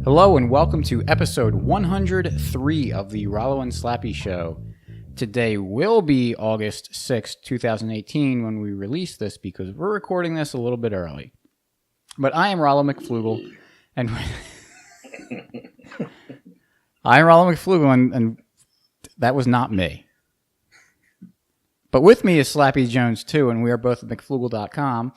Hello and welcome to episode 103 of the Rollo and Slappy Show. Today will be August 6th, 2018 when we release this because we're recording this a little bit early. But I am Rollo McFlugel and and that was not me. But with me is Slappy Jones too, and we are both at McFlugel.com.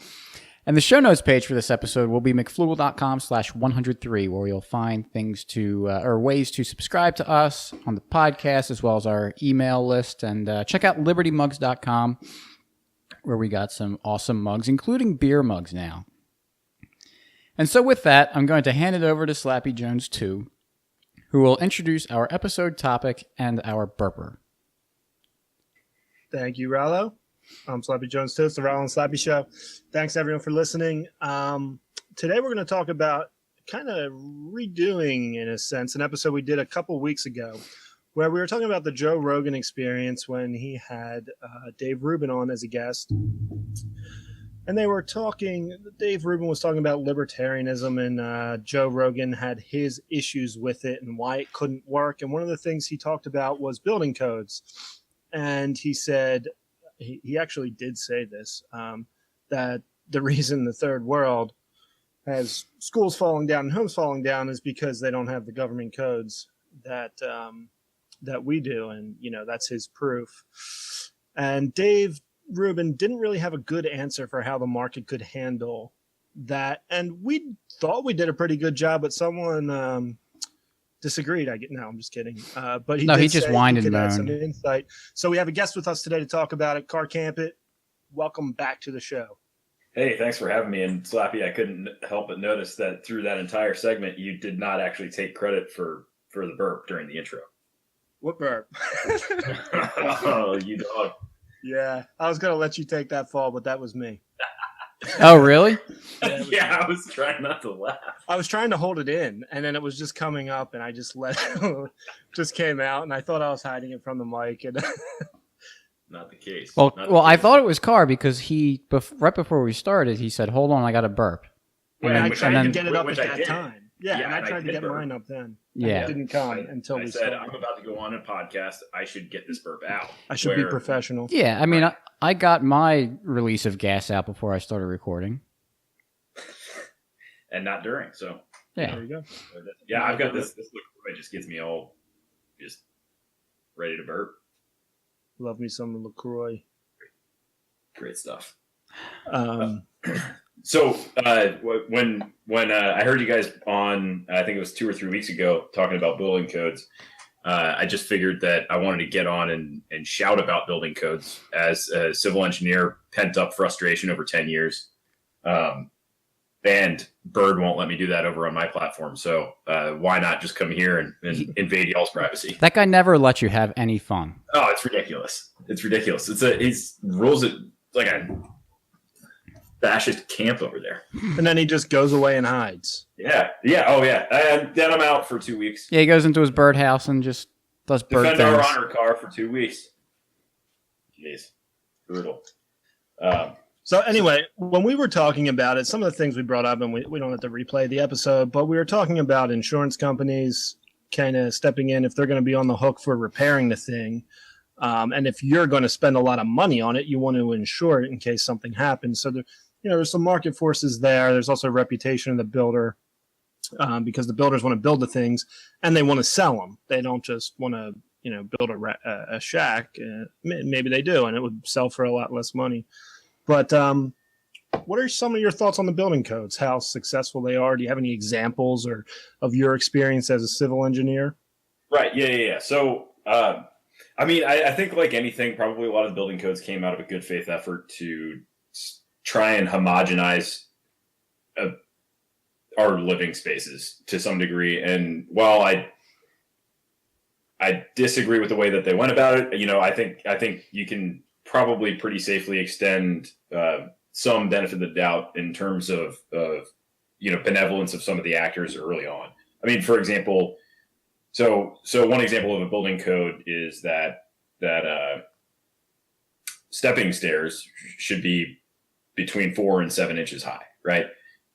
And the show notes page for this episode will be McFlugel.com/103, where you'll find things or ways to subscribe to us on the podcast, as well as our email list. And check out LibertyMugs.com, where we got some awesome mugs, including beer mugs now. And so with that, I'm going to hand it over to Slappy Jones 2, who will introduce our episode topic and our burper. Thank you, Rollo. I'm Slappy Jones 2. It's the Rollo and Slappy Show. Thanks, everyone, for listening. Today, we're going to talk about kind of redoing, in a sense, an episode we did a couple weeks ago where we were talking about the Joe Rogan experience when he had Dave Rubin on as a guest. And they were talking, Dave Rubin was talking about libertarianism, and Joe Rogan had his issues with it and why it couldn't work. And one of the things he talked about was building codes. And he said, he actually did say this, that the reason the third world has schools falling down and homes falling down is because they don't have the government codes that we do. And, you know, that's his proof. And Dave Rubin didn't really have a good answer for how the market could handle that. And we thought we did a pretty good job, but someone disagreed. No, I'm just kidding. But he just whined and moaned. Some insight. So we have a guest with us today to talk about it. CarCampIt, welcome back to the show. Hey, thanks for having me. And Slappy, I couldn't help but notice that through that entire segment, you did not actually take credit for the burp during the intro. What burp? Oh, you dog. Yeah, I was going to let you take that fall, but that was me. Oh, really? Yeah, I was trying not to laugh. I was trying to hold it in, and then it was just coming up, and I just just came out, and I thought I was hiding it from the mic. And Not the case. Well, I thought it was Car because right before we started, he said, "Hold on, I got a burp." And I tried to get it up at that time. Yeah, and I tried to get mine up then. Yeah. It didn't come until we said, started. I'm about to go on a podcast. I should get this burp out. I should be professional. Yeah, I mean, I got my release of gas out before I started recording. And not during, so. Yeah. There you go. Yeah, I've got this LaCroix just gets me all just ready to burp. Love me some LaCroix. Great stuff. So when I heard you guys on, I think it was 2 or 3 weeks ago, talking about building codes, I just figured that I wanted to get on and shout about building codes as a civil engineer, pent up frustration over 10 years. And Bird won't let me do that over on my platform. So why not just come here and invade y'all's privacy? That guy never lets you have any fun. Oh, it's ridiculous. It's ridiculous. He rules it like a fascist camp over there. And then he just goes away and hides. Yeah. Oh, yeah. And then I'm out for 2 weeks. Yeah, he goes into his birdhouse and just does bird things. Defend our honor, Car, for 2 weeks. Jeez. Brutal. So anyway, when we were talking about it, some of the things we brought up, and we don't have to replay the episode, but we were talking about insurance companies kind of stepping in if they're going to be on the hook for repairing the thing. And if you're going to spend a lot of money on it, you want to insure it in case something happens. So there's some market forces there. There's also a reputation of the builder because the builders want to build the things and they want to sell them. They don't just want to, build a shack. Maybe they do, and it would sell for a lot less money. But what are some of your thoughts on the building codes? How successful they are? Do you have any examples of your experience as a civil engineer? Right. Yeah. So, I think like anything, probably a lot of the building codes came out of a good faith effort to try and homogenize our living spaces to some degree. And while I disagree with the way that they went about it, I think you can probably pretty safely extend some benefit of the doubt in terms of benevolence of some of the actors early on. I mean, for example, so one example of a building code is that stepping stairs should be between 4 and 7 inches high, right?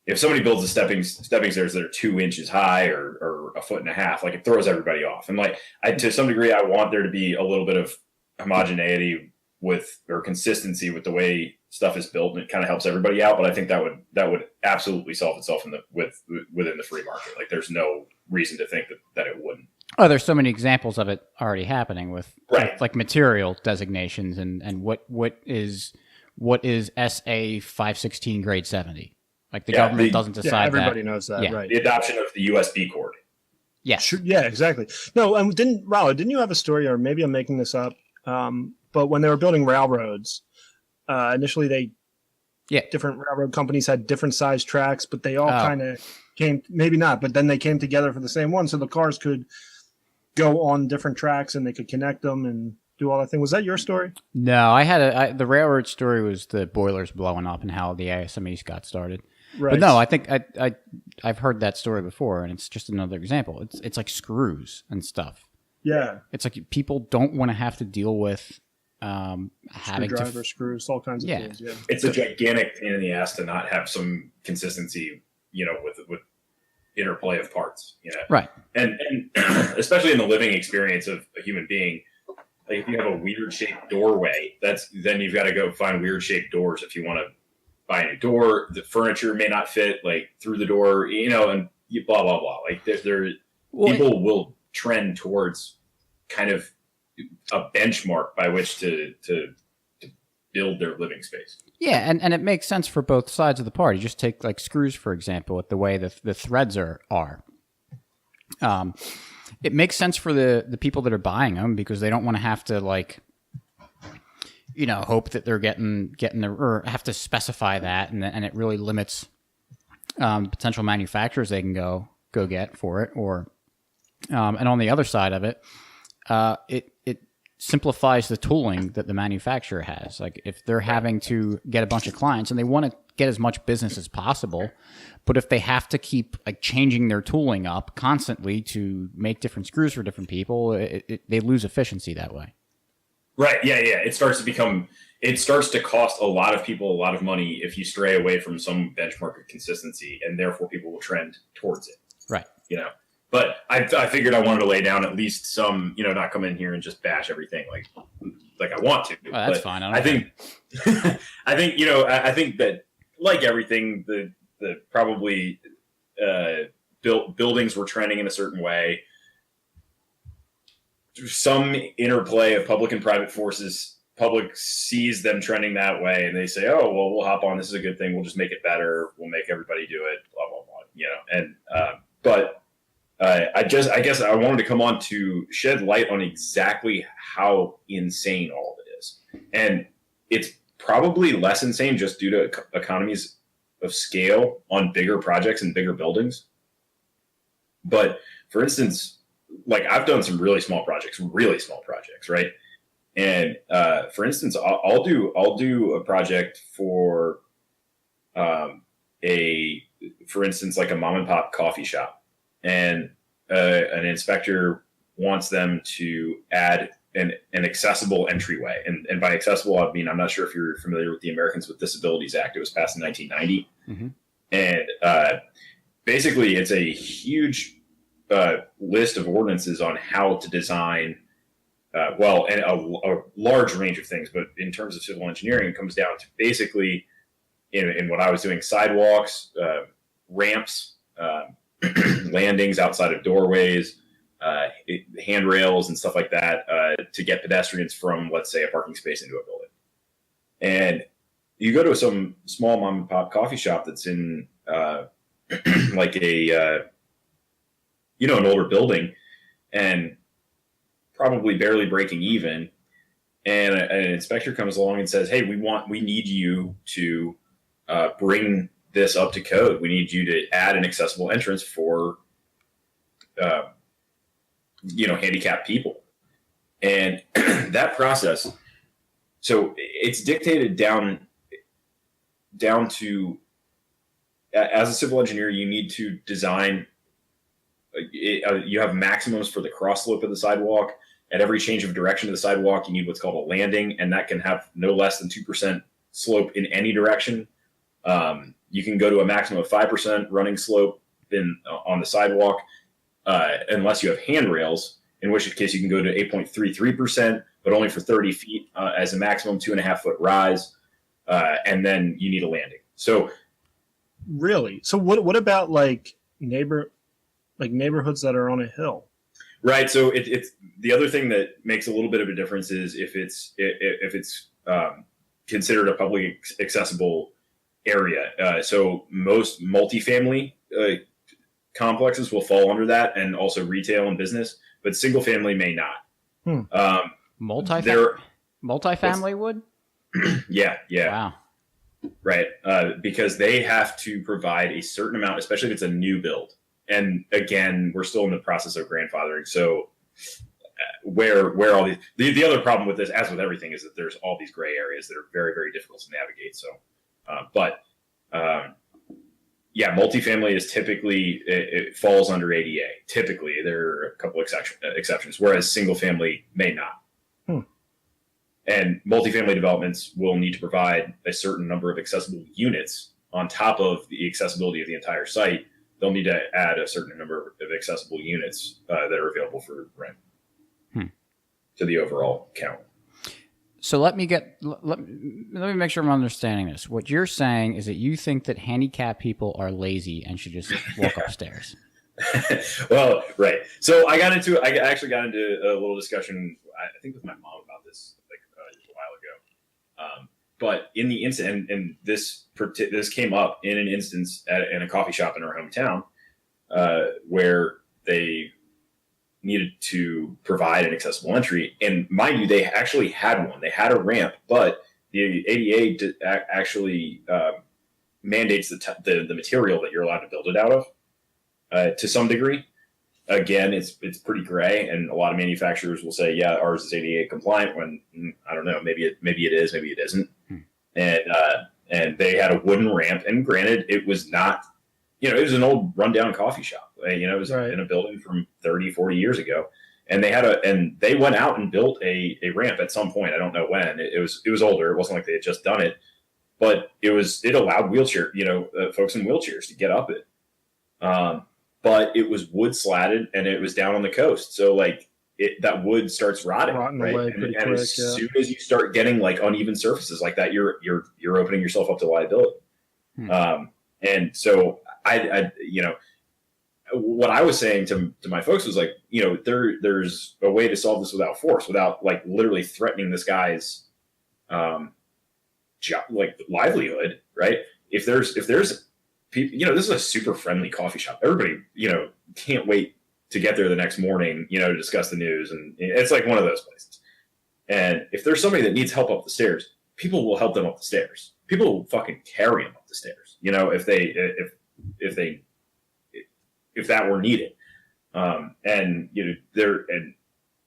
if somebody builds a stepping stairs that are 2 inches high or a foot and a half, like it throws everybody off. And like to some degree, I want there to be a little bit of homogeneity or consistency with the way stuff is built, and it kind of helps everybody out. But I think that would absolutely solve itself within the free market. Like there's no reason to think that it wouldn't. Oh, there's so many examples of it already happening with Right. like material designations and what is SA 516 grade 70. Like the government doesn't decide everybody that. knows that, Yeah. right? The adoption of the USB cord. Yes. Sure, yeah, exactly. No, didn't you have a story, or maybe I'm making this up? But when they were building railroads, initially different railroad companies had different size tracks, but they all kind of came, maybe not, but then they came together for the same one, so the cars could go on different tracks and they could connect them and do all that thing. Was that your story? No, I had the railroad story was the boilers blowing up and how the ASMEs got started. Right. But no, I think I've heard that story before, and it's just another example. It's like screws and stuff. Yeah. It's like people don't want to have to deal with having Screwdriver, screws, all kinds of tools. Yeah. It's a gigantic pain in the ass to not have some consistency, with interplay of parts, Right. And especially in the living experience of a human being, like if you have a weird shaped doorway, then you've got to go find weird shaped doors if you want to buy a new door. The furniture may not fit like through the door, and blah blah blah. Like people will trend towards kind of a benchmark by which to build their living space. Yeah, and it makes sense for both sides of the party. Just take like screws, for example, with the way the threads are. It makes sense for the people that are buying them because they don't want to have to hope that they're getting or have to specify that, and it really limits potential manufacturers they can go get for it. Or and on the other side of it, it simplifies the tooling that the manufacturer has. Like if they're having to get a bunch of clients and they want to get as much business as possible, but if they have to keep like changing their tooling up constantly to make different screws for different people, they lose efficiency that way. Right. Yeah. It starts to cost a lot of people a lot of money if you stray away from some benchmark of consistency, and therefore people will trend towards it. Right. But I figured I wanted to lay down at least some, not come in here and just bash everything like I want to. Oh, that's but fine. I think that like everything, the probably buildings were trending in a certain way. Some interplay of public and private forces, public sees them trending that way, and they say, "Oh, well, we'll hop on. This is a good thing. We'll just make it better. We'll make everybody do it." Blah blah blah. And but I guess I wanted to come on to shed light on exactly how insane all of it is, and it's probably less insane just due to economies of scale on bigger projects and bigger buildings. But for instance, like I've done some really small projects, right? And for instance, I'll do a project for for instance, like a mom and pop coffee shop, and an inspector wants them to add an accessible entryway. And by accessible, I mean, I'm not sure if you're familiar with the Americans with Disabilities Act. It was passed in 1990. Mm-hmm. And basically it's a huge list of ordinances on how to design, and a large range of things. But in terms of civil engineering, it comes down to basically in what I was doing, sidewalks, ramps, landings outside of doorways, handrails and stuff like that, to get pedestrians from, let's say, a parking space into a building. And you go to some small mom and pop coffee shop that's in like an older building and probably barely breaking even. And an inspector comes along and says, "Hey, we need you to bring this up to code. We need you to add an accessible entrance for handicapped people." And that process, so it's dictated down to, as a civil engineer, you need to design, you have maximums for the cross slope of the sidewalk. At every change of direction of the sidewalk, you need what's called a landing, and that can have no less than 2% slope in any direction. You can go to a maximum of 5% running slope on the sidewalk, unless you have handrails, in which case you can go to 8.33%, but only for 30 feet as a maximum 2.5 foot rise. And then you need a landing. So really? So what about neighborhoods that are on a hill? Right. So it's the other thing that makes a little bit of a difference is if it's considered a publicly accessible area. So most multifamily complexes will fall under that, and also retail and business, but single family may not. Multifamily would? Yeah. Wow. Right. Because they have to provide a certain amount, especially if it's a new build. And again, we're still in the process of grandfathering. So where all these, the other problem with this, as with everything, is that there's all these gray areas that are very, very difficult to navigate. So, yeah, multifamily is typically, it falls under ADA. Typically, there are a couple exceptions, whereas single family may not. And multifamily developments will need to provide a certain number of accessible units on top of the accessibility of the entire site. They'll need to add a certain number of accessible units that are available for rent to the overall count. So let me make sure I'm understanding this. What you're saying is that you think that handicapped people are lazy and should just walk upstairs. Well, right. So I actually got into a little discussion, I think with my mom about this just a while ago. But in the incident, and this came up in an instance in a coffee shop in our hometown, where they needed to provide an accessible entry. And mind you, they actually had one. They had a ramp, but the ADA actually mandates the material that you're allowed to build it out of to some degree. Again, it's pretty gray, and a lot of manufacturers will say, yeah, ours is ADA compliant, when I don't know, maybe it is, maybe it isn't. And they had a wooden ramp, and granted, it was not, it was an old rundown coffee shop. It was in a building from 30, 40 years ago, and they went out and built a ramp at some point. I don't know when. It was older. It wasn't like they had just done it, but it allowed folks in wheelchairs to get up it. But it was wood slatted, and it was down on the coast. So that wood starts rotting right? Away and quick, as soon as you start getting uneven surfaces like that, you're opening yourself up to liability. And so I what I was saying to my folks was there's a way to solve this without force, without literally threatening this guy's livelihood, right? If there's people, this is a super friendly coffee shop. Everybody, can't wait to get there the next morning, to discuss the news. And it's one of those places. And if there's somebody that needs help up the stairs, people will help them up the stairs. People will fucking carry them up the stairs, if that were needed. And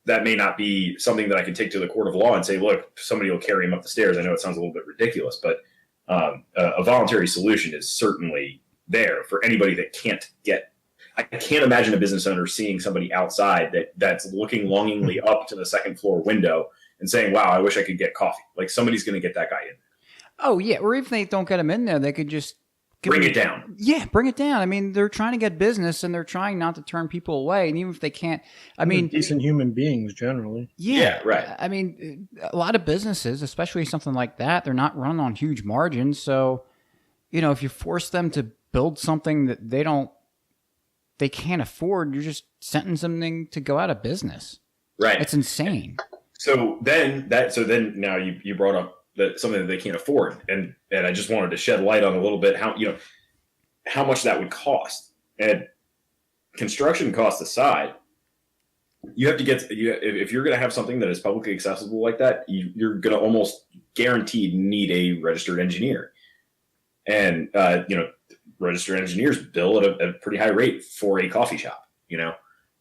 that may not be something that I can take to the court of law and say, look, somebody will carry him up the stairs. I know it sounds a little bit ridiculous, but a voluntary solution is certainly there for anybody that can't get. I can't imagine a business owner seeing somebody outside that's looking longingly up to the second floor window and saying, wow, I wish I could get coffee. Somebody's going to get that guy in. Oh, yeah. Or if they don't get him in there, they could just bring it down. Yeah, bring it down. I mean, they're trying to get business, and they're trying not to turn people away. And even if they can't, decent human beings generally. Yeah, right. I mean, a lot of businesses, especially something like that, they're not run on huge margins. So, if you force them to build something that they can't afford, you're just sentencing them to go out of business. Right. It's insane. So then now you brought up something that they can't afford, and I just wanted to shed light on a little bit how much that would cost. And construction costs aside, you have to if you're going to have something that is publicly accessible like that, you're going to almost guaranteed need a registered engineer. And registered engineers bill at a pretty high rate for a coffee shop,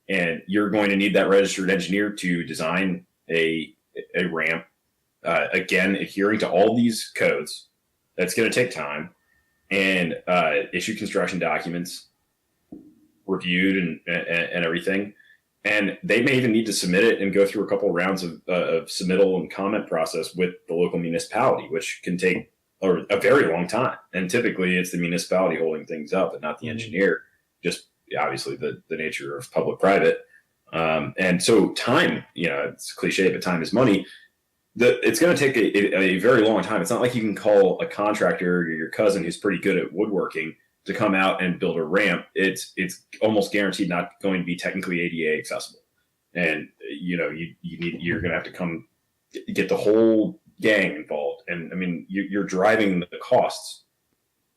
and you're going to need that registered engineer to design a ramp, again, adhering to all these codes. That's going to take time, and issue construction documents, reviewed and everything. And they may even need to submit it and go through a couple of rounds of submittal and comment process with the local municipality, which can take or a very long time. And typically it's the municipality holding things up and not the engineer, just obviously the nature of public-private. And so time, it's cliche, but time is money. It's going to take a very long time. It's not like you can call a contractor or your cousin who's pretty good at woodworking to come out and build a ramp. It's almost guaranteed not going to be technically ADA accessible. And, you're going to have to come get the whole gang involved. And I mean, you're driving the costs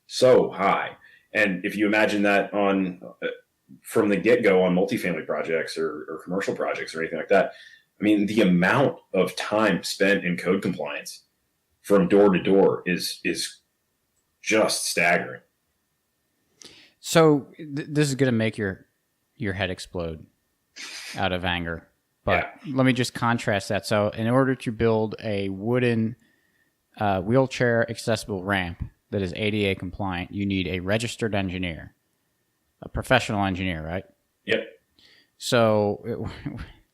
so high. And if you imagine that from the get-go on multifamily projects or commercial projects or anything like that, I mean, the amount of time spent in code compliance from door to door is just staggering. So this is going to make your head explode out of anger. But Let me just contrast that. So in order to build a wooden wheelchair accessible ramp that is ADA compliant, you need a registered engineer, a professional engineer, right? Yep. So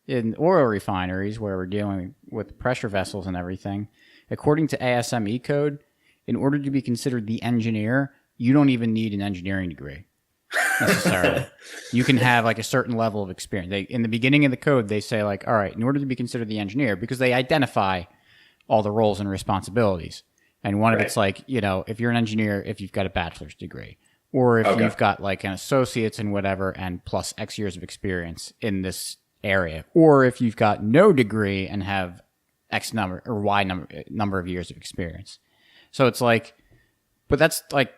in oil refineries where we're dealing with pressure vessels and everything, according to ASME code, in order to be considered the engineer, you don't even need an engineering degree necessarily. You can have like a certain level of experience. In the beginning of the code, they say like, all right, in order to be considered the engineer, because they identify all the roles and responsibilities. And one of it's like, if you're an engineer, if you've got a bachelor's degree, or if you've got like an associate's in whatever and plus X years of experience in this area, or if you've got no degree and have X number or Y number of years of experience. So it's like, but that's like,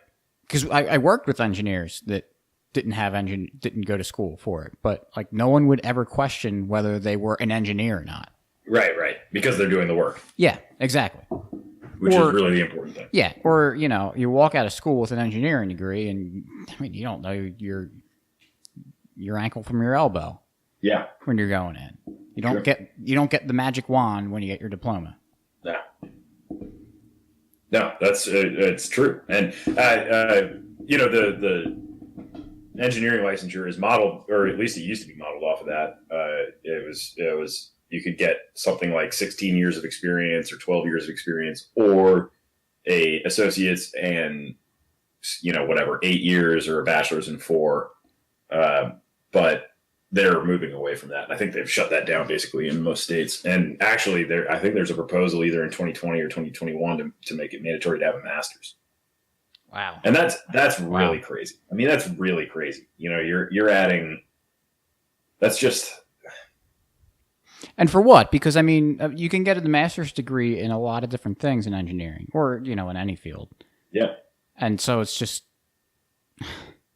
because I worked with engineers that didn't go to school for it, but like no one would ever question whether they were an engineer or not. Right. Because they're doing the work. Yeah, exactly. Which is really the important thing. Yeah. Or, you walk out of school with an engineering degree and I mean, you don't know your ankle from your elbow. Yeah. When you're going in. You don't get the magic wand when you get your diploma. No, that's it's true. And the engineering licensure is modeled, or at least it used to be modeled off of that. It was you could get something like 16 years of experience or 12 years of experience, or a associate's and 8 years, or a bachelor's in 4. But they're moving away from that. I think they've shut that down basically in most states. And actually, I think there's a proposal either in 2020 or 2021 to make it mandatory to have a master's. Wow. And that's really crazy. I mean, that's really crazy. You're adding. That's just. And for what? Because I mean, you can get a master's degree in a lot of different things in engineering, or in any field. Yeah. And so it's just,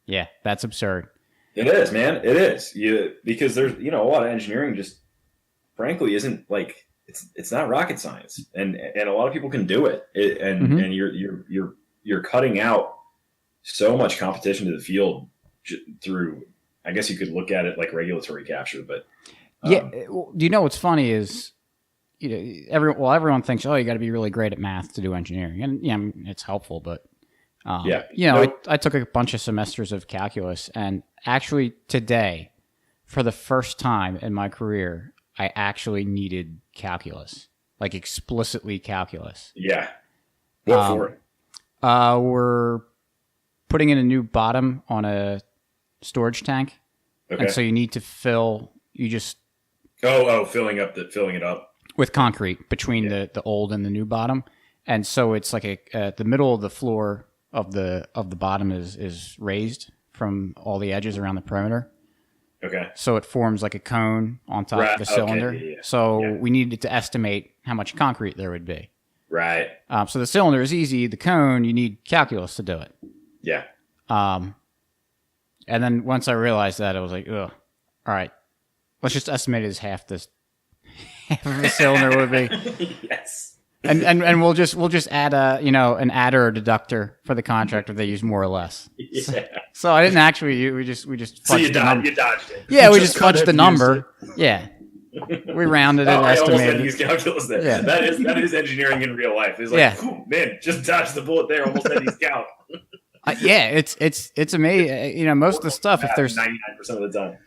yeah, that's absurd. It is, man. It is. Because there's, a lot of engineering just, frankly, isn't like it's not rocket science, and a lot of people can do it. And you're cutting out so much competition to the field through. I guess you could look at it like regulatory capture, but do you know what's funny is, everyone thinks, oh, you got to be really great at math to do engineering, and it's helpful, but. I took a bunch of semesters of calculus, and actually today, for the first time in my career, I actually needed calculus, like explicitly calculus. Yeah. What for it? We're putting in a new bottom on a storage tank, and so you need to filling it up with concrete between the old and the new bottom, and so it's like the middle of the floor of the bottom is raised from all the edges around the perimeter. Okay. So it forms like a cone on top of the cylinder. Okay, yeah. So we needed to estimate how much concrete there would be. Right. So the cylinder is easy. The cone, you need calculus to do it. Yeah. And then once I realized that, I was like, ugh, all right, let's just estimate it as half of the cylinder would be. Yes. And we'll just add an adder or deductor for the contract if they use more or less. Yeah. So I didn't actually. We just. So you dodged it. Yeah, we just fudged the number. Yeah. We rounded it, estimated. I almost use calculus there. Yeah. That is engineering in real life. It's like, man, just dodged the bullet there. Almost had these count. It's amazing. Most of the stuff, if there's 99% of the time.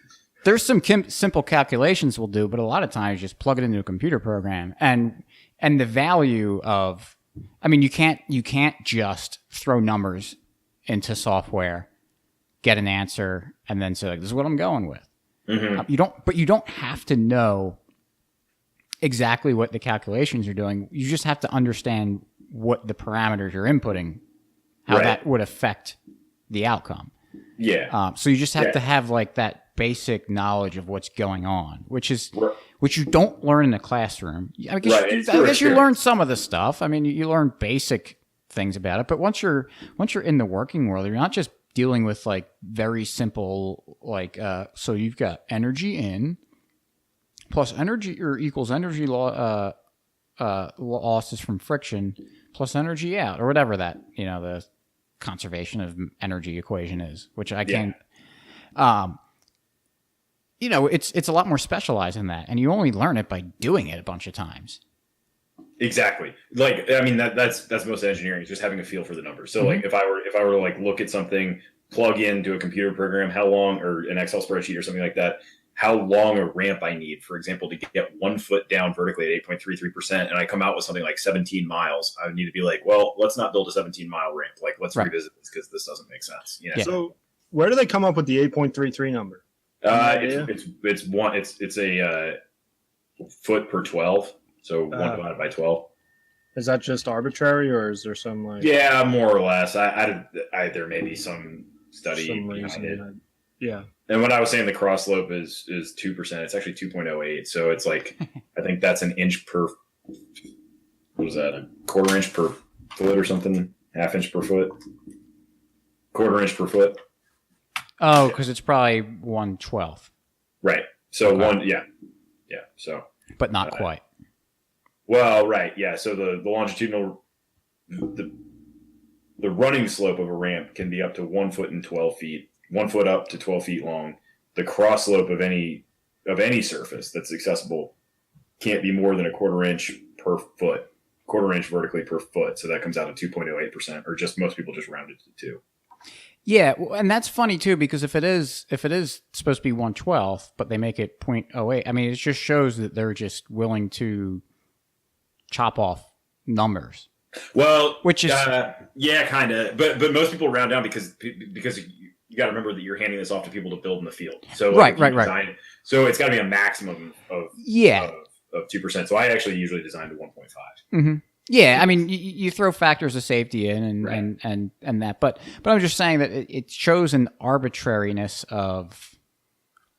There's some simple calculations we'll do, but a lot of times just plug it into a computer program, and the value of I mean, you can't just throw numbers into software, get an answer, and then say, like, this is what I'm going with. Mm-hmm. You don't have to know exactly what the calculations are doing. You just have to understand what the parameters you're inputting, how that would affect the outcome. Yeah. So you just have to have like that basic knowledge of what's going on, which you don't learn in the classroom. I guess you learn some of the stuff. I mean, you learn basic things about it, but once you're in the working world, you're not just dealing with like very simple, like, so you've got energy in plus energy or equals energy losses from friction plus energy out, or whatever that, the conservation of energy equation is, which I can't, it's a lot more specialized in that, and you only learn it by doing it a bunch of times. Exactly. Like, I mean, that's most engineering, is just having a feel for the numbers. So like if I were to like look at something, plug into a computer program, how long, or an Excel spreadsheet or something like that, how long a ramp I need, for example, to get 1 foot down vertically at 8.33%, and I come out with something like 17 miles, I would need to be like, well, let's not build a 17-mile ramp. Like, let's revisit this because this doesn't make sense. You know? Yeah. So where do they come up with the 8.33 number? It's a foot per 12, so 1 divided by 12. Is that just arbitrary, or is there some like? Yeah, more or less. I there may be some study behind it. Yeah. And when I was saying the cross slope is 2%, it's actually 2.08. So it's like, I think that's an inch per, what was that? A quarter inch per foot or something? Half inch per foot? Quarter inch per foot? Oh, because it's probably 1/12. Right. So okay. Yeah. So. But not quite. Well, right. Yeah. So the longitudinal, the running slope of a ramp can be up to 1 foot and 12 feet. 1 foot up to 12 feet long. The cross slope of any surface that's accessible can't be more than a quarter inch per foot, quarter inch vertically per foot. So that comes out to 2.08%, or just most people just round it to 2. Yeah, and that's funny too, because if it is supposed to be 1/12, but they make it 0.08, I mean, it just shows that they're just willing to chop off numbers. Well, which is yeah, kind of, but most people round down because you got to remember that you're handing this off to people to build in the field. So right. So it's got to be a maximum of 2%. So I actually usually design to 1.5. Mm-hmm. Yeah, I mean, you throw factors of safety in and that, but I'm just saying that it shows an arbitrariness of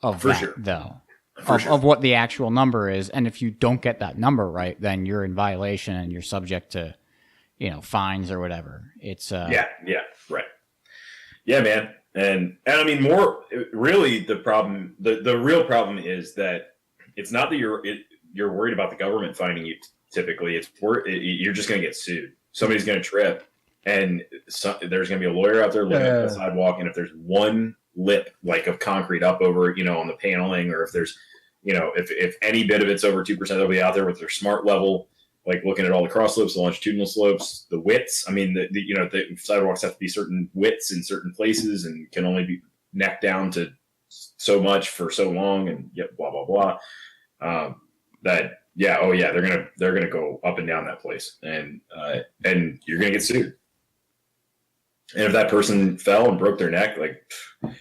that, sure. Though, of what the actual number is, and if you don't get that number right, then you're in violation and you're subject to, fines or whatever. It's right. Yeah, man. And I mean, really the problem, the real problem is that it's not that you're worried about the government finding you. Typically, you're just going to get sued. Somebody's going to trip, and there's going to be a lawyer out there looking at the sidewalk. And if there's one lip like of concrete up over, on the paneling, or if there's, if any bit of it's over 2%, they'll be out there with their smart level, like looking at all the cross slopes, the longitudinal slopes, the widths. I mean, the sidewalks have to be certain widths in certain places and can only be neck down to so much for so long, and blah blah blah. They're gonna go up and down that place, and you're gonna get sued. And if that person fell and broke their neck, like,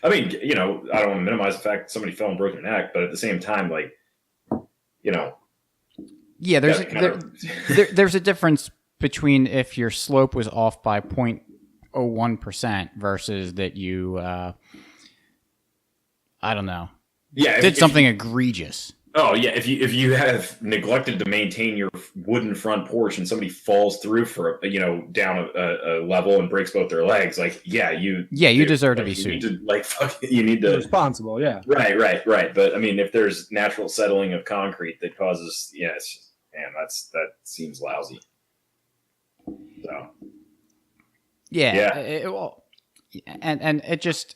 I mean, I don't want to minimize the fact that somebody fell and broke their neck, but at the same time, like, yeah, there's a difference between if your slope was off by 0.01% versus that you, I don't know, did something egregious. Oh yeah, if you have neglected to maintain your wooden front porch and somebody falls through for down a level and breaks both their legs, like you deserve to be sued. You need to responsible, yeah. Right. But I mean, if there's natural settling of concrete that causes, that seems lousy. So and it just.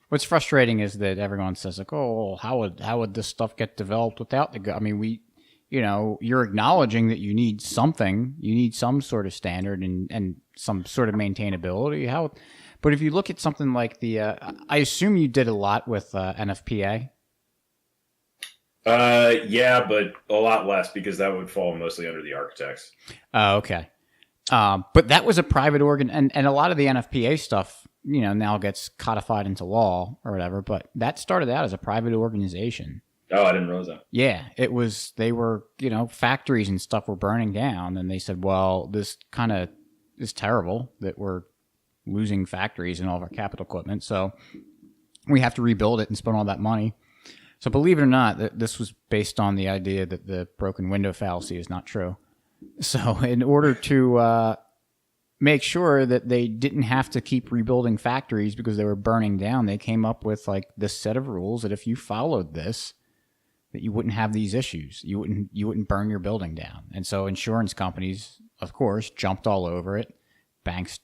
What's frustrating is that everyone says, like, "Oh, how would this stuff get developed without the?" I mean, you're acknowledging that you need something, you need some sort of standard and some sort of maintainability. But if you look at something like I assume you did a lot with NFPA. Yeah, but a lot less because that would fall mostly under the architects. Oh, okay. But that was a private organ, and a lot of the NFPA stuff, now gets codified into law or whatever. But that started out as a private organization. Oh, I didn't realize that. Yeah, it was. They were, factories and stuff were burning down, and they said, "Well, this kind of is terrible that we're losing factories and all of our capital equipment, so we have to rebuild it and spend all that money." So, believe it or not, this was based on the idea that the broken window fallacy is not true. So, in order to make sure that they didn't have to keep rebuilding factories because they were burning down, they came up with like this set of rules that if you followed this, that you wouldn't have these issues. You wouldn't burn your building down. And so insurance companies, of course, jumped all over it. Banks,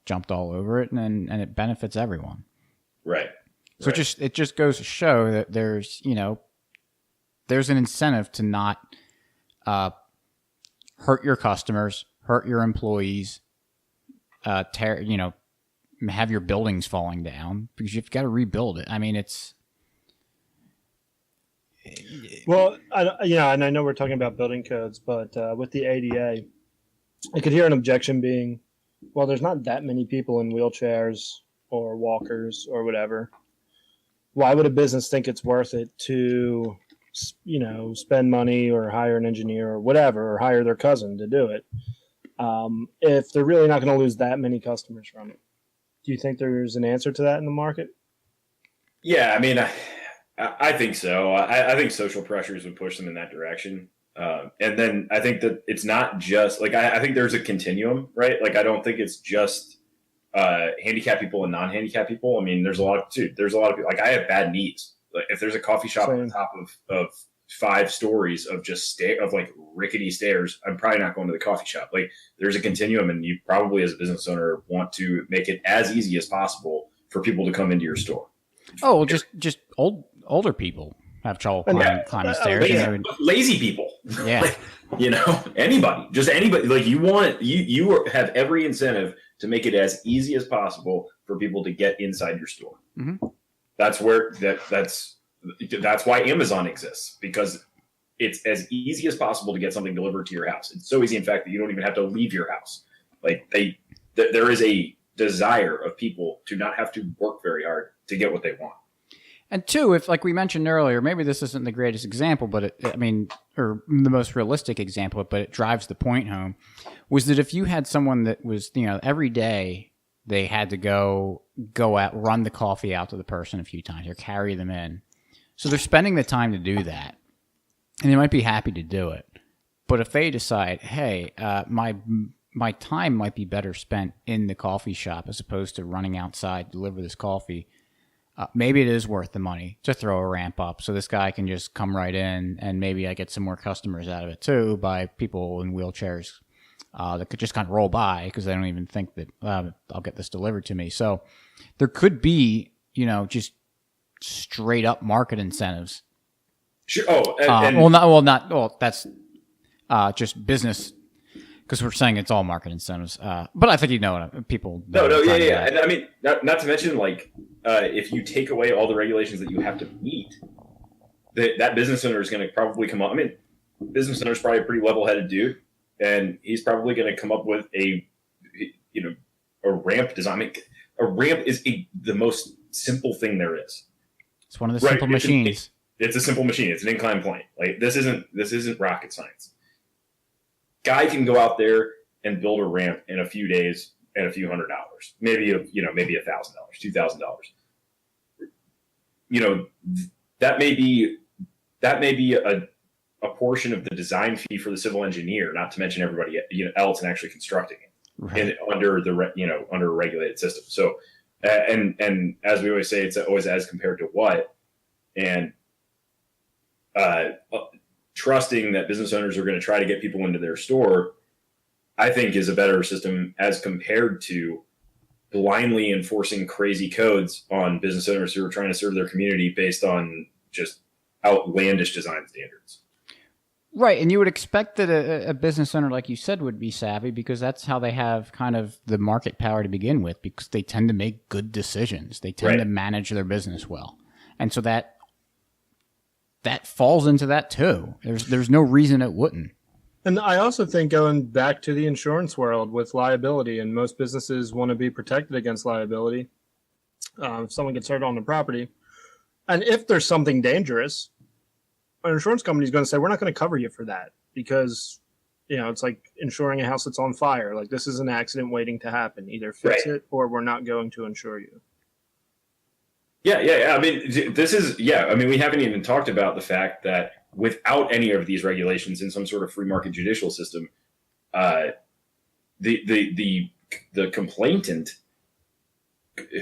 jumped all over it, and it benefits everyone. Right. So it just goes to show that there's an incentive to not hurt your customers, hurt your employees, have your buildings falling down because you've got to rebuild it. I mean, it's. Well, and I know we're talking about building codes, but with the ADA, I could hear an objection being, well, there's not that many people in wheelchairs or walkers or whatever. Why would a business think it's worth it to, spend money or hire an engineer or whatever, or hire their cousin to do it, if they're really not going to lose that many customers from it? Do you think there's an answer to that in the market? Yeah, I mean, I think so. I think social pressures would push them in that direction. And then I think that it's not just like, I think there's a continuum, right? Like, I don't think it's just handicapped people and non-handicapped people. I mean, there's a lot of people, like I have bad knees. Like if there's a coffee shop on the top of 5 stories of just like rickety stairs, I'm probably not going to the coffee shop. Like there's a continuum, and you probably as a business owner want to make it as easy as possible for people to come into your store. Oh, well, just older people have trouble climbing stairs. Lazy people. Yeah. Anybody, like you have every incentive to make it as easy as possible for people to get inside your store. Mm-hmm. That's why Amazon exists, because it's as easy as possible to get something delivered to your house. It's so easy, in fact, that you don't even have to leave your house. Like there is a desire of people to not have to work very hard to get what they want. And two, if like we mentioned earlier, maybe this isn't the greatest example, but or the most realistic example, but it drives the point home, was that if you had someone that was, every day they had to go out, run the coffee out to the person a few times or carry them in. So they're spending the time to do that, and they might be happy to do it. But if they decide, hey, my time might be better spent in the coffee shop as opposed to running outside to deliver this coffee, maybe it is worth the money to throw a ramp up so this guy can just come right in, and maybe I get some more customers out of it too by people in wheelchairs that could just kind of roll by because they don't even think that I'll get this delivered to me. So there could be, just straight up market incentives. Sure. Oh, that's just business, because we're saying it's all market incentives. But I think people. Yeah. And I mean, not to mention, like, if you take away all the regulations that you have to meet, that business owner is going to probably come up. I mean, business owner is probably a pretty level-headed dude, and he's probably going to come up with a ramp design. I mean, a ramp is the most simple thing there is. It's one of the simple machines. It's a simple machine. It's an inclined plane. Like this isn't rocket science. Guy can go out there and build a ramp in a few days and a few $100, maybe $1,000, $2,000. That may be a portion of the design fee for the civil engineer, not to mention everybody else and actually constructing it, right, and under a regulated system. So, and as we always say, it's always as compared to what, and trusting that business owners are going to try to get people into their store, I think is a better system as compared to blindly enforcing crazy codes on business owners who are trying to serve their community based on just outlandish design standards. Right, and you would expect that a business owner, like you said, would be savvy because that's how they have kind of the market power to begin with, because they tend to make good decisions. They tend to manage their business well. And so that that falls into that too. There's no reason it wouldn't. And I also think going back to the insurance world with liability, and most businesses want to be protected against liability. If someone gets hurt on the property, and if there's something dangerous, an insurance company is going to say, we're not going to cover you for that because, it's like insuring a house that's on fire. Like, this is an accident waiting to happen. Either fix it or we're not going to insure you. Yeah. I mean, we haven't even talked about the fact that without any of these regulations in some sort of free market judicial system, the complainant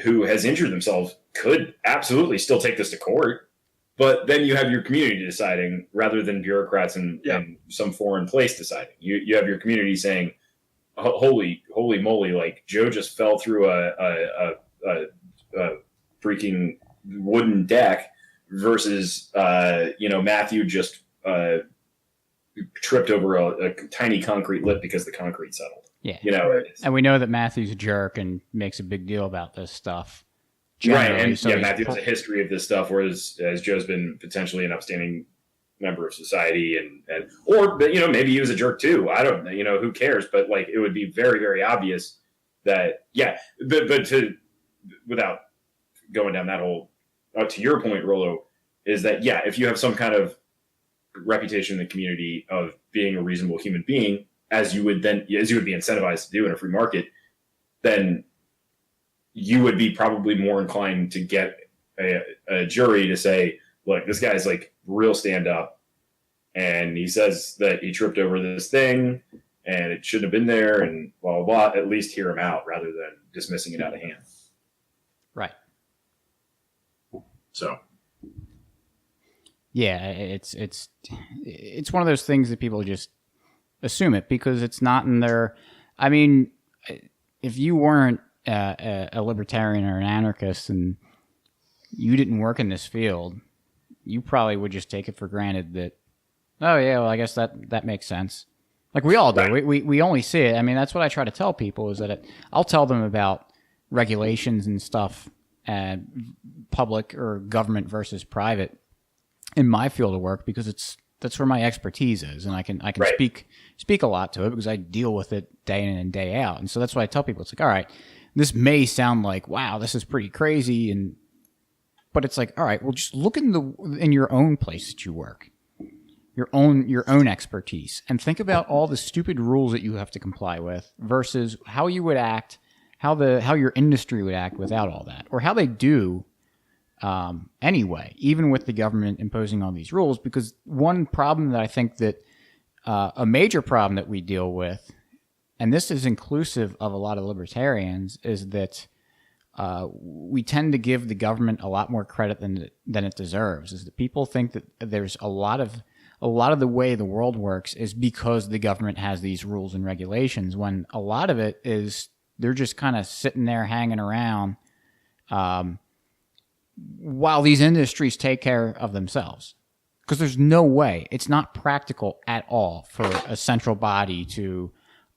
who has injured themselves could absolutely still take this to court. But then you have your community deciding rather than bureaucrats in some foreign place deciding. You have your community saying, holy moly, like Joe just fell through a freaking wooden deck versus, Matthew just tripped over a tiny concrete lip because the concrete settled. Yeah. And we know that Matthew's a jerk and makes a big deal about this stuff. Right, and so Matthew has a history of this stuff, whereas as Joe's been potentially an upstanding member of society, or maybe he was a jerk too. I don't know, who cares? But like, it would be very, very obvious that without going down that whole to your point, Rolo, is that if you have some kind of reputation in the community of being a reasonable human being, as you would be incentivized to do in a free market, then you would be probably more inclined to get a jury to say, look, this guy's like real stand up and he says that he tripped over this thing and it shouldn't have been there and blah, blah, blah. At least hear him out rather than dismissing it out of hand. Right. So. Yeah, it's one of those things that people just assume it because it's not in their, I mean, if you weren't a libertarian or an anarchist and you didn't work in this field, you probably would just take it for granted that, oh yeah, well, I guess that makes sense. Like we all do. Right. We only see it. I mean, that's what I try to tell people is that I'll tell them about regulations and stuff, public or government versus private in my field of work because that's where my expertise is, and I can right. speak a lot to it because I deal with it day in and day out. And so that's why I tell people, it's like, all right, this may sound like, wow, this is pretty crazy, but it's like, all right, well, just look in your own place that you work, your own expertise, and think about all the stupid rules that you have to comply with versus how you would act, how your industry would act without all that, or how they do anyway, even with the government imposing all these rules. Because one problem that I think that a major problem that we deal with, and this is inclusive of a lot of libertarians, is that we tend to give the government a lot more credit than it deserves. Is that people think that there's a lot of the way the world works is because the government has these rules and regulations, when a lot of it is they're just kind of sitting there hanging around while these industries take care of themselves. Because there's no way, it's not practical at all for a central body to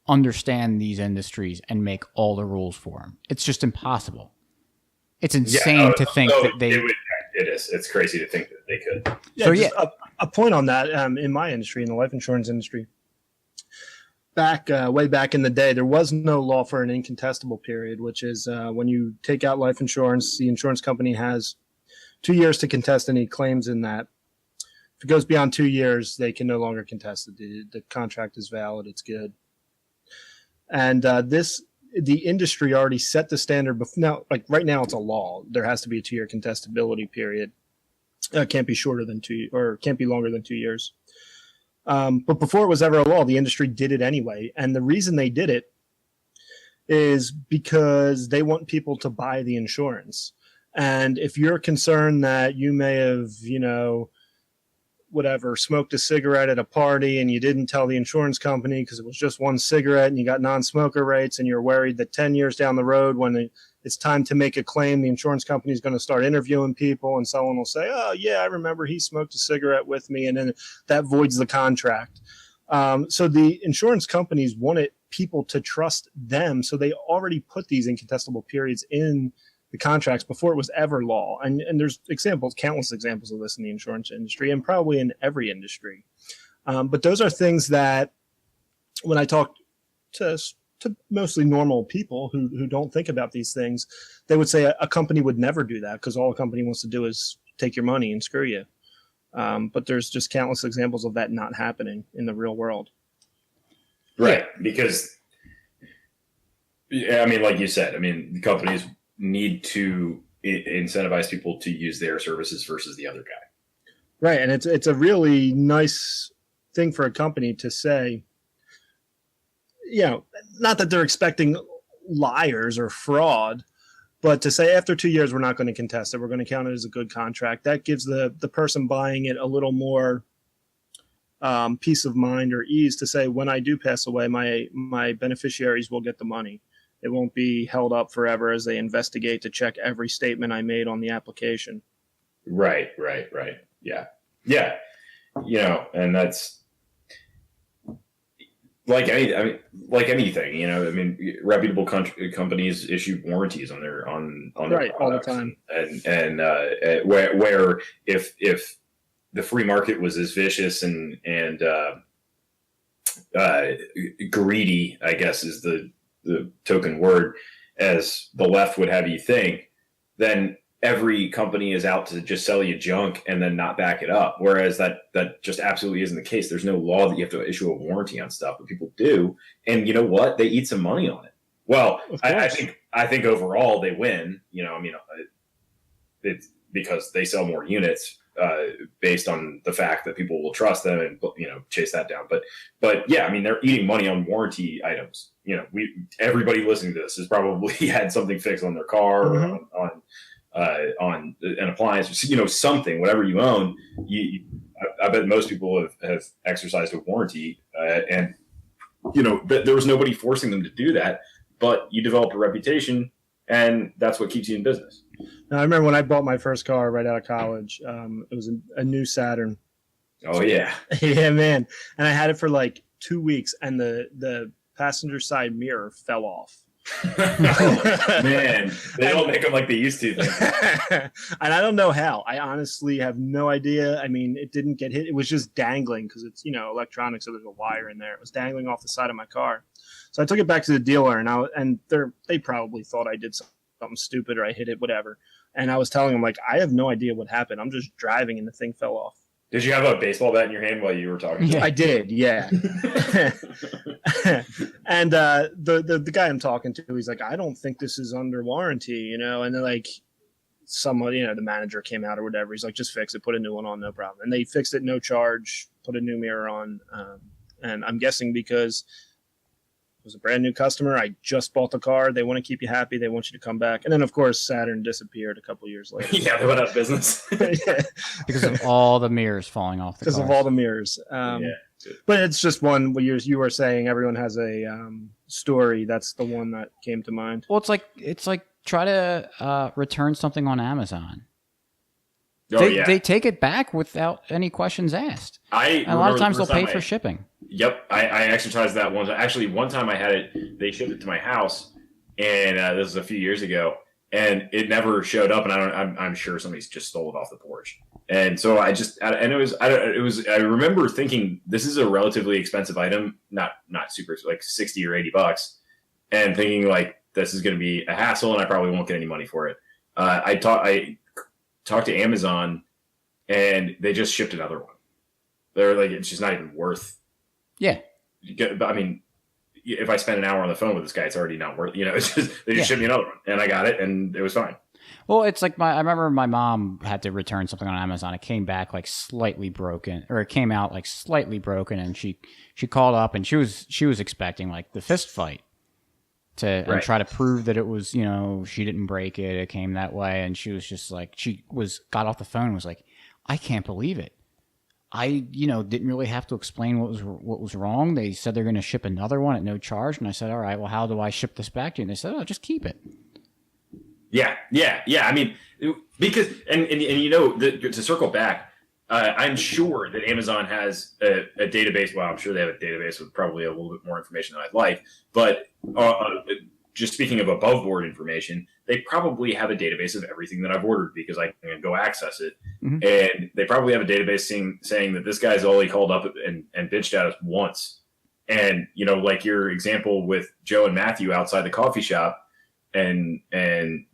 understand these industries and make all the rules for them. It's just impossible. It's insane to think that they... It is. It's crazy to think that they could. Yeah, so, a point on that, in my industry, in the life insurance industry, way back in the day, there was no law for an incontestable period, which is when you take out life insurance, the insurance company has 2 years to contest any claims in that. If it goes beyond 2 years, they can no longer contest it. The contract is valid. It's good. And the industry already set the standard. Now, like right now, it's a law. There has to be a 2 year contestability period. It can't be shorter than 2, or can't be longer than 2 years. But before it was ever a law, the industry did it anyway. And the reason they did it is because they want people to buy the insurance. And if you're concerned that you may have, smoked a cigarette at a party and you didn't tell the insurance company because it was just one cigarette and you got non-smoker rates, and you're worried that 10 years down the road when it's time to make a claim, the insurance company is going to start interviewing people and someone will say, oh yeah, I remember he smoked a cigarette with me, and then that voids the contract. So the insurance companies wanted people to trust them, so they already put these incontestable periods in the contracts before it was ever law. And there's countless examples of this in the insurance industry and probably in every industry. But those are things that when I talk to mostly normal people who don't think about these things, they would say a company would never do that because all a company wants to do is take your money and screw you. But there's just countless examples of that not happening in the real world. Right. Because, I mean, like you said, I mean, companies need to incentivize people to use their services versus the other guy. Right. And it's a really nice thing for a company to say, not that they're expecting liars or fraud, but to say after 2 years, we're not going to contest it. We're going to count it as a good contract. That gives the person buying it a little more peace of mind or ease to say, when I do pass away, my beneficiaries will get the money. It won't be held up forever as they investigate to check every statement I made on the application. Right. Yeah. And that's like anything, reputable companies issue warranties on their right all the time. And where if the free market was as vicious and greedy, I guess is the token word, as the left would have you think, then every company is out to just sell you junk and then not back it up. Whereas that just absolutely isn't the case. There's no law that you have to issue a warranty on stuff, but people do. And you know what? They eat some money on it. Well, I think overall they win, it's because they sell more units based on the fact that people will trust them and, chase that down. But yeah, I mean, they're eating money on warranty items. Everybody listening to this has probably had something fixed on their car mm-hmm. or on an appliance, something, whatever you own. I bet most people have exercised a warranty, and there was nobody forcing them to do that. But you develop a reputation, and that's what keeps you in business. Now, I remember when I bought my first car right out of college. It was a new Saturn. Oh yeah, yeah, man. And I had it for like 2 weeks, and the passenger side mirror fell off. Oh, man, they don't make them like they used to. And I don't know how. I honestly have no idea. I mean, it didn't get hit. It was just dangling because it's electronics, so there's a wire in there. It was dangling off the side of my car. So I took it back to the dealer, and they probably thought I did something stupid or I hit it, whatever. And I was telling them, like, I have no idea what happened. I'm just driving and the thing fell off. Did you have a baseball bat in your hand while you were talking? Yeah. I did, yeah. And the guy I'm talking to, he's like, I don't think this is under warranty, and then like someone, the manager came out or whatever. He's like, just fix it, put a new one on, no problem. And they fixed it, no charge, put a new mirror on. And I'm guessing because it was a brand new customer, I just bought the car. They want to keep you happy. They want you to come back. And then, of course, Saturn disappeared a couple years later. Yeah, they went out of business. Yeah. Because of all the mirrors falling off the cars. Because of all the mirrors. But it's just one where you were saying everyone has a story. That's the one that came to mind. Well, it's like try to return something on Amazon. They take it back without any questions asked. And a lot of times they'll pay for shipping. Yep, I exercised that one. Actually, one time I had it. They shipped it to my house, and this was a few years ago, and it never showed up. And I'm sure somebody's just stole it off the porch. And so I remember thinking this is a relatively expensive item, not super, like $60 or $80, and thinking like this is going to be a hassle, and I probably won't get any money for it. I talked to Amazon, and they just shipped another one. They're like, it's just not even worth. Yeah. I mean, if I spend an hour on the phone with this guy, it's already not worth. It's just they just shipped me another one, and I got it, and it was fine. Well, it's like I remember my mom had to return something on Amazon. It came back like slightly broken, or it came out like slightly broken, and she called up, and she was expecting like the fist fight and try to prove that it was, she didn't break it. It came that way, and she was just like, got off the phone and was like, I can't believe it. I didn't really have to explain what was wrong. They said they're going to ship another one at no charge, and I said, all right, well, how do I ship this back to you? And they said, oh, just keep it. Yeah. I mean, because to circle back, I'm sure that Amazon has a database. Well, I'm sure they have a database with probably a little bit more information than I'd like, but just speaking of above board information, they probably have a database of everything that I've ordered because I can go access it. Mhm. And they probably have a database saying that this guy's only called up and bitched at us once. And, like your example with Joe and Matthew outside the coffee shop and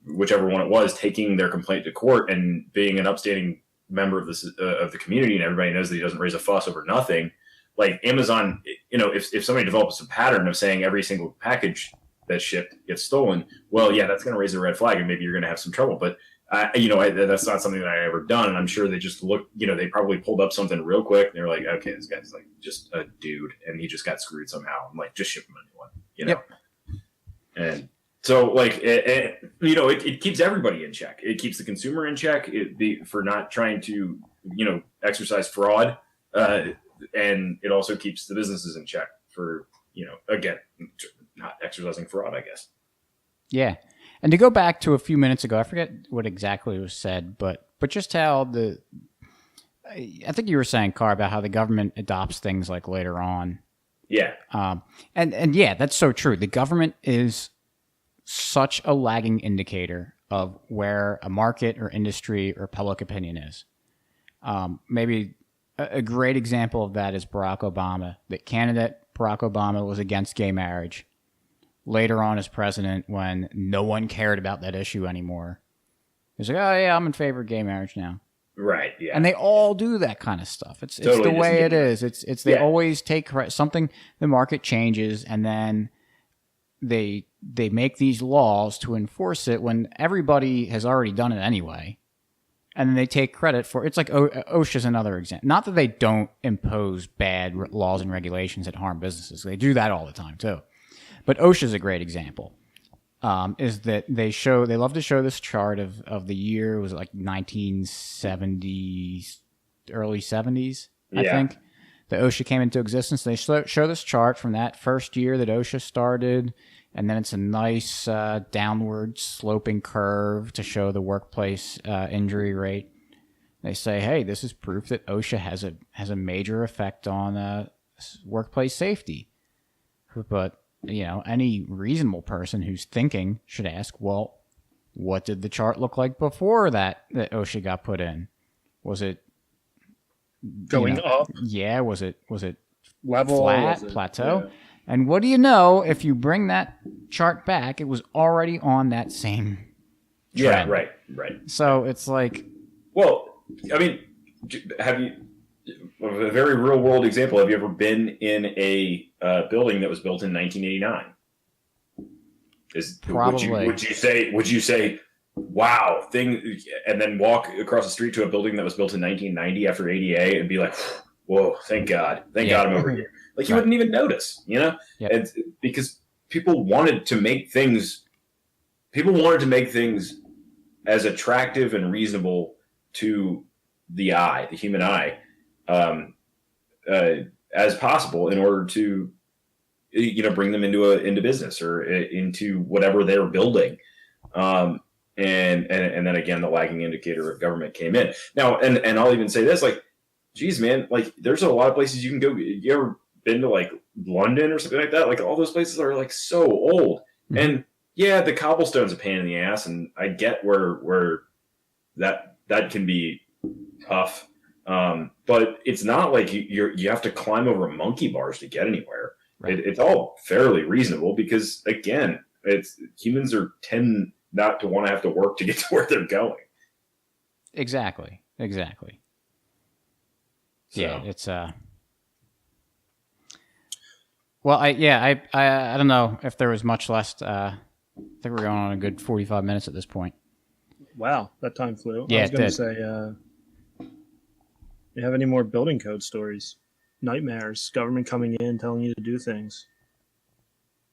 whichever one it was, taking their complaint to court and being an upstanding member of the community, and everybody knows that he doesn't raise a fuss over nothing. Like Amazon, if somebody develops a pattern of saying every single package that's shipped gets stolen, well, yeah, that's going to raise a red flag, and maybe you're going to have some trouble. But that's not something that I ever done, and I'm sure they just looked. They probably pulled up something real quick, and they're like, okay, this guy's like just a dude, and he just got screwed somehow. I'm like, just ship him a new one, Yep. And so, like, it keeps everybody in check. It keeps the consumer in check for not trying to, exercise fraud. And it also keeps the businesses in check for, again, not exercising fraud, I guess. Yeah. And to go back to a few minutes ago, I forget what exactly was said, but just how I think you were saying, Car, about how the government adopts things like later on. Yeah. And yeah, that's so true. The government is such a lagging indicator of where a market or industry or public opinion is. Maybe a great example of that is Barack Obama. The candidate Barack Obama was against gay marriage. Later on as president, when no one cared about that issue anymore, he was like, "Oh yeah, I'm in favor of gay marriage now." Right. Yeah. And they all do that kind of stuff. It's Totally the way it disingenuous. is. It's they always take something. The market changes, and then they make these laws to enforce it when everybody has already done it anyway. And then they take credit for it's like OSHA's another example. Not that they don't impose bad laws and regulations that harm businesses. They do that all the time too. But OSHA's a great example. Is that they love to show this chart of the year. It was like 1970s, early 70s, I think. The OSHA came into existence. They show this chart from that first year that OSHA started, and then it's a nice downward sloping curve to show the workplace injury rate. They say, hey, this is proof that OSHA has a major effect on workplace safety. But any reasonable person who's thinking should ask, well, what did the chart look like before that OSHA got put in? Was it Going up? Yeah. Was it Level? flat, plateau? Yeah. And what do you know? If you bring that chart back, it was already on that same trend. Yeah, right. So it's like... Well, I mean, have you... A very real world example. Have you ever been in a building that was built in 1989? Probably. Would you say, wow, and then walk across the street to a building that was built in 1990 after ADA and be like, whoa, thank God I'm over here. Like you wouldn't even notice, Yep. And because people wanted to make things as attractive and reasonable to the human eye, as possible in order to, bring them into business or into whatever they're building. And then again, the lagging indicator of government came in now. And I'll even say this, like, geez, man, like there's a lot of places you can go. You ever been to like London or something like that? Like all those places are like so old. Mm-hmm. And yeah, the cobblestone's a pain in the ass. And I get where that can be tough. But it's not like you have to climb over monkey bars to get anywhere. Right. It's all fairly reasonable because again, humans tend not to want to have to work to get to where they're going. Exactly. So. Yeah, it's well, I don't know if there was much left. I think we're going on a good 45 minutes at this point. Wow, that time flew. Yeah, I was going to say, you have any more building code stories? Nightmares, government coming in, telling you to do things.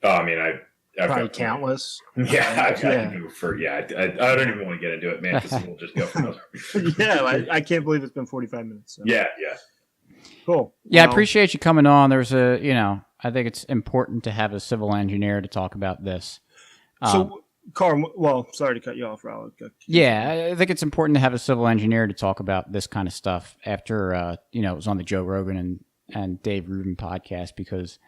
Oh, I mean, I've probably got countless. Yeah, I don't even want to get into it, man, because we'll just go for another. Yeah, I can't believe it's been 45 minutes. So. Yeah. Cool. Yeah, I appreciate you coming on. There's I think it's important to have a civil engineer to talk about this. So, Carl, well, sorry to cut you off, Raul. Yeah, I think it's important to have a civil engineer to talk about this kind of stuff after, it was on the Joe Rogan and Dave Rubin podcast because,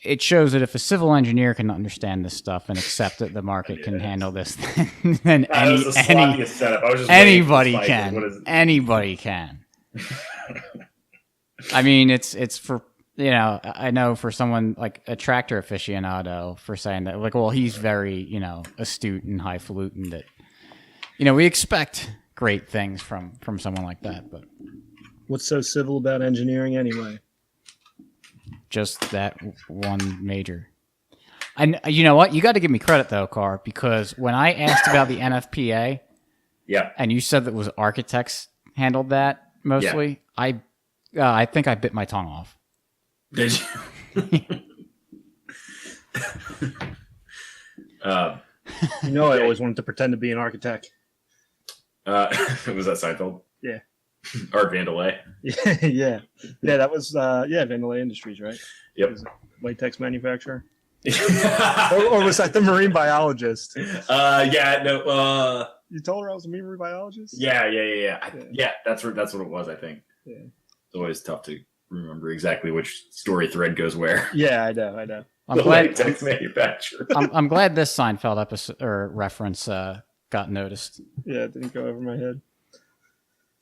it shows that if a civil engineer can understand this stuff and accept that the market can handle this, then That was the sloppiest setup. I was just waiting for anybody the spike. can. What is it? Anybody can. I mean, it's for, you know, I know for someone like a tractor aficionado for saying that, like, well, he's very, you know, astute and highfalutin, that, you know, we expect great things from someone like that, but What's so civil about engineering anyway? just that one major. And you know what? You got to give me credit though, Carr, because when I asked about the NFPA, Yeah. and you said that was architects handled that mostly, I think I bit my tongue off. Did you? You know, I always wanted to pretend to be an architect. Was that Seinfeld? Yeah. Art Vandelay. Yeah. That was Vandelay Industries, right? Yep. Was it latex manufacturer, or was that the marine biologist? Yeah, no, You told her I was a marine biologist. yeah. That's what it was. I think. Yeah. It's always tough to remember exactly which story thread goes where. Yeah, I know. I'm The glad. latex manufacturer. I'm glad this Seinfeld episode or reference got noticed. Yeah, it didn't go over my head.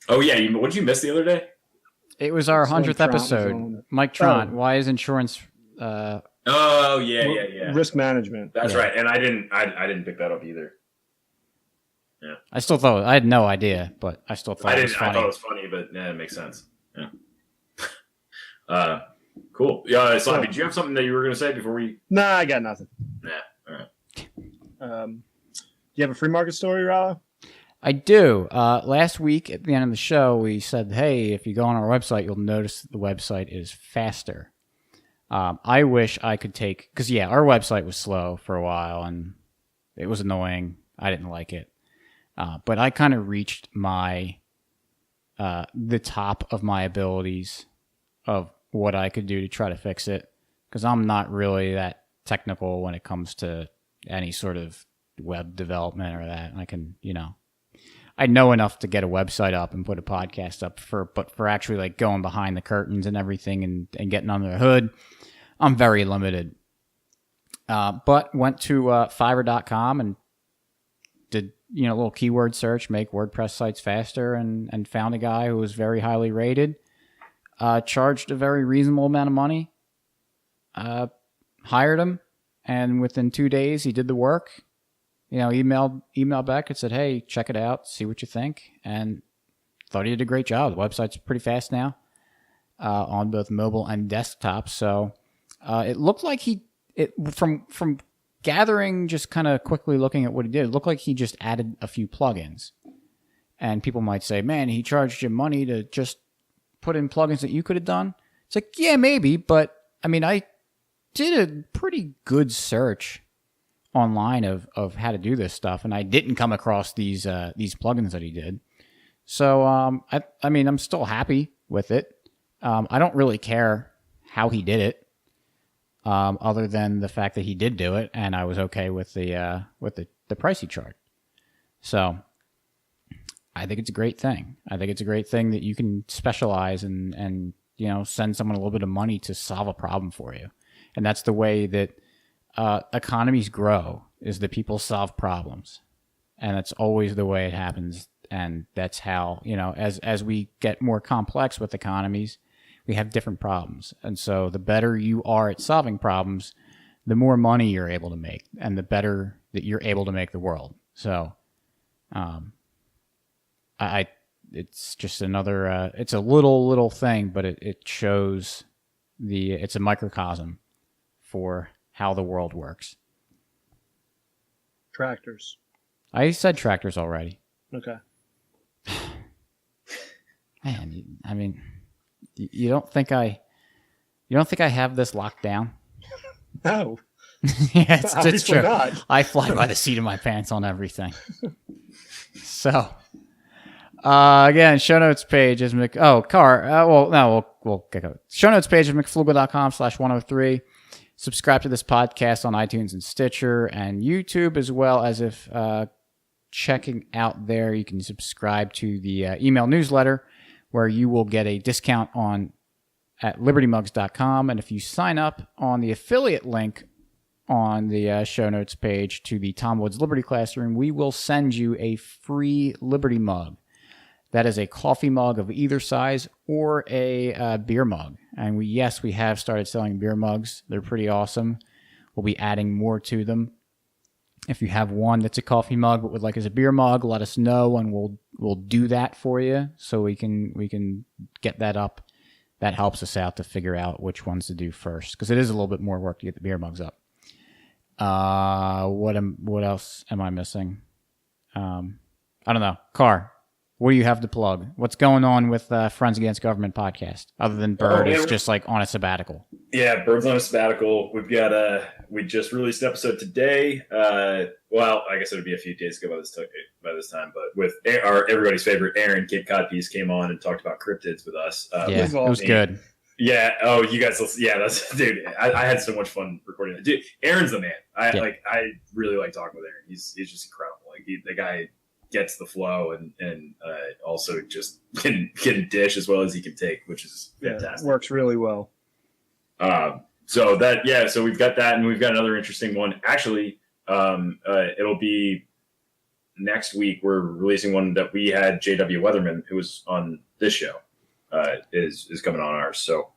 Oh yeah, what did you miss the other day? It was our It's when 100th Trump was episode. on it. Mike Tront, Oh. why is insurance? Oh yeah. Risk management. That's Yeah. right. And I didn't pick that up either. I still thought I had no idea, but I still thought I it was didn't. I funny. thought it was funny, but yeah, it makes sense. Yeah. Cool. Yeah, Sloppy, do you have something that you were going to say before we? Nah, I got nothing. Nah. All right. Do you have a free market story, Rollo? I do. Last week at the end of the show, we said, hey, if you go on our website, you'll notice that the website is faster. I wish I could take, because our website was slow for a while and it was annoying. I didn't like it. But I kind of reached my, the top of my abilities of what I could do to try to fix it. Because I'm not really that technical when it comes to any sort of web development or that. I can, I know enough to get a website up and put a podcast up but for actually like going behind the curtains and everything and getting under the hood, I'm very limited. But went to Fiverr.com and did, a little keyword search, make WordPress sites faster, and found a guy who was very highly rated, charged a very reasonable amount of money, hired him, and within 2 days he did the work. Emailed back and said, hey, check it out, see what you think, and thought he did a great job. The website's pretty fast now, on both mobile and desktop. So it looked like from gathering, just kind of quickly looking at what he did, it looked like he just added a few plugins. And people might say, man, he charged you money to just put in plugins that you could have done. It's like, yeah, maybe, but I mean, I did a pretty good search online of how to do this stuff, and I didn't come across these plugins that he did. So I mean, I'm still happy with it. I don't really care how he did it, other than the fact that he did do it, and I was okay with the price he charged. So I think it's a great thing. I think it's a great thing that you can specialize and send someone a little bit of money to solve a problem for you, and that's the way that economies grow, is that people solve problems, and that's always the way it happens. And that's how, as we get more complex with economies, we have different problems. And so the better you are at solving problems, the more money you're able to make, and the better that you're able to make the world. So it's just another, it's a little thing, but it shows it's a microcosm for how the world works. Tractors. I said tractors already. Okay. Man, I mean, you don't think I have this locked down? No. Yeah, it's Obviously true. not. I fly by the seat of my pants on everything. So, again, show notes page is we'll get going. Show notes page is mcflugel.com/103. Subscribe to this podcast on iTunes and Stitcher and YouTube, as well as if checking out there, you can subscribe to the email newsletter, where you will get a discount on at libertymugs.com. And if you sign up on the affiliate link on the show notes page to the Tom Woods Liberty Classroom, we will send you a free Liberty mug. That is a coffee mug of either size or a beer mug. And we have started selling beer mugs. They're pretty awesome. We'll be adding more to them. If you have one that's a coffee mug but would like as a beer mug, let us know and we'll do that for you so we can get that up. That helps us out to figure out which ones to do first, because it is a little bit more work to get the beer mugs up. What else am I missing? I don't know. Car, what do you have to plug? What's going on with Friends Against Government podcast? Other than Bird is just like on a sabbatical. Yeah, Bird's on a sabbatical. We've got we just released an episode today. Well, I guess it would be a few days ago by this time, but with everybody's favorite Aaron, Cape Cod Piece came on and talked about cryptids with us. It was good. Yeah. Oh, you guys. Yeah, that's dude. I had so much fun recording that. Dude, Aaron's the man. I really like talking with Aaron. He's just incredible. Like the guy gets the flow and also just can dish as well as he can take, which is fantastic. Works really well. So we've got that, and we've got another interesting one. Actually, it'll be next week. We're releasing one that we had JW Weatherman, who was on this show, is coming on ours. So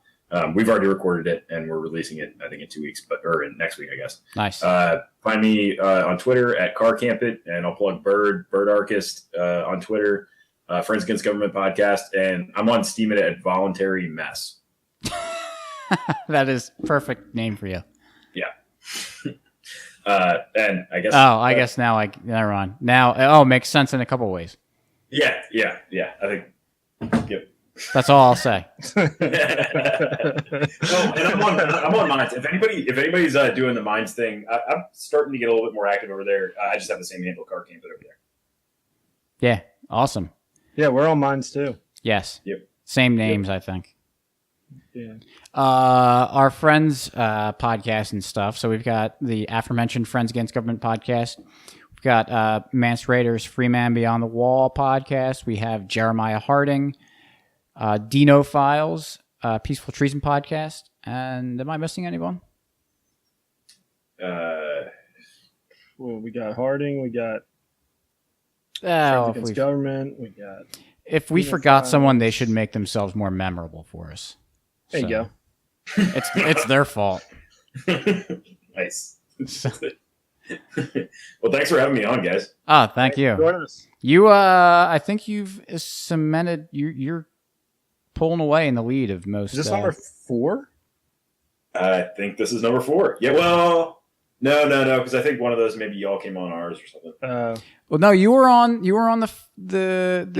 we've already recorded it, and we're releasing it, I think, in 2 weeks, or in next week, I guess. Nice. Find me on Twitter at CarCampIt, and I'll plug Bird Archist on Twitter, Friends Against Government podcast, and I'm on Steam at Voluntary Mess. That is perfect name for you. Yeah. And I guess. I guess now never mind. Now, makes sense in a couple ways. Yeah. I think. Yep. That's all I'll say. And I'm on Minds. If anybody's doing the Minds thing, I'm starting to get a little bit more active over there. I just have the same handle, CarCampIt, over there. Yeah, awesome. Yeah, we're on Minds too. Yes. Yep. Same names, I think. Yeah. Our friends podcast and stuff. So we've got the aforementioned Friends Against Government podcast. We've got Mance Raiders Free Man Beyond the Wall podcast. We have Jeremiah Harding, Dino Files, Peaceful Treason podcast. And am I missing anyone? Well, we got Harding. We got Friends Against Government. We got. If we forgot someone, they should make themselves more memorable for us. There you go. It's their fault. Nice. Well, thanks for having me on, guys. Thank you. Join us. You, I think you've cemented. You're pulling away in the lead of most. Is this number 4? I think this is number 4. Yeah. Well, no, because I think one of those maybe y'all came on ours or something. Well, no, you were on the. You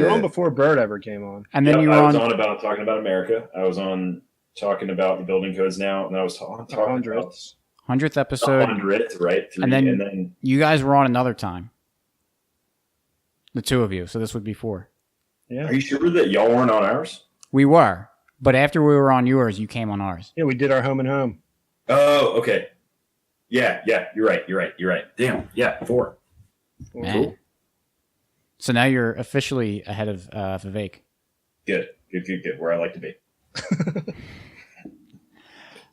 were on before Bird ever came on, and then I was on about talking about America. I was on talking about the building codes now, and I was talking about 100th episode. 100th, right? And then you guys were on another time. The two of you, so this would be 4. Yeah. Are you sure that y'all weren't on ours? We were, but after we were on yours, you came on ours. Yeah, we did our home and home. Oh, okay. Yeah. You're right. Damn. Yeah, 4. Man. Cool. So now you're officially ahead of Vivek. Good. Where I like to be.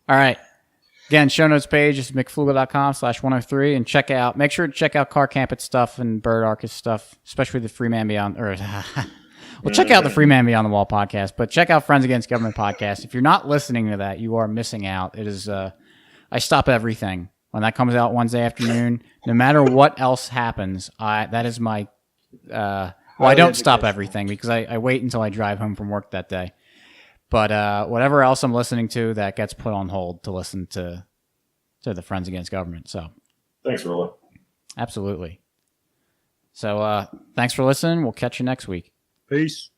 All right. Again, show notes page is mcflugel.com/103, and make sure to check out CarCampIt stuff and Bird Archist stuff, especially the Free Man Beyond, check out the Free Man Beyond the Wall podcast, but check out Friends Against Government podcast. If you're not listening to that, you are missing out. It is, I stop everything when that comes out Wednesday afternoon. No matter what else happens, that is my, I don't stop everything because I wait until I drive home from work that day. But whatever else I'm listening to, that gets put on hold to listen to the Friends Against Government. So, thanks, Rolla. Absolutely. So, thanks for listening. We'll catch you next week. Peace.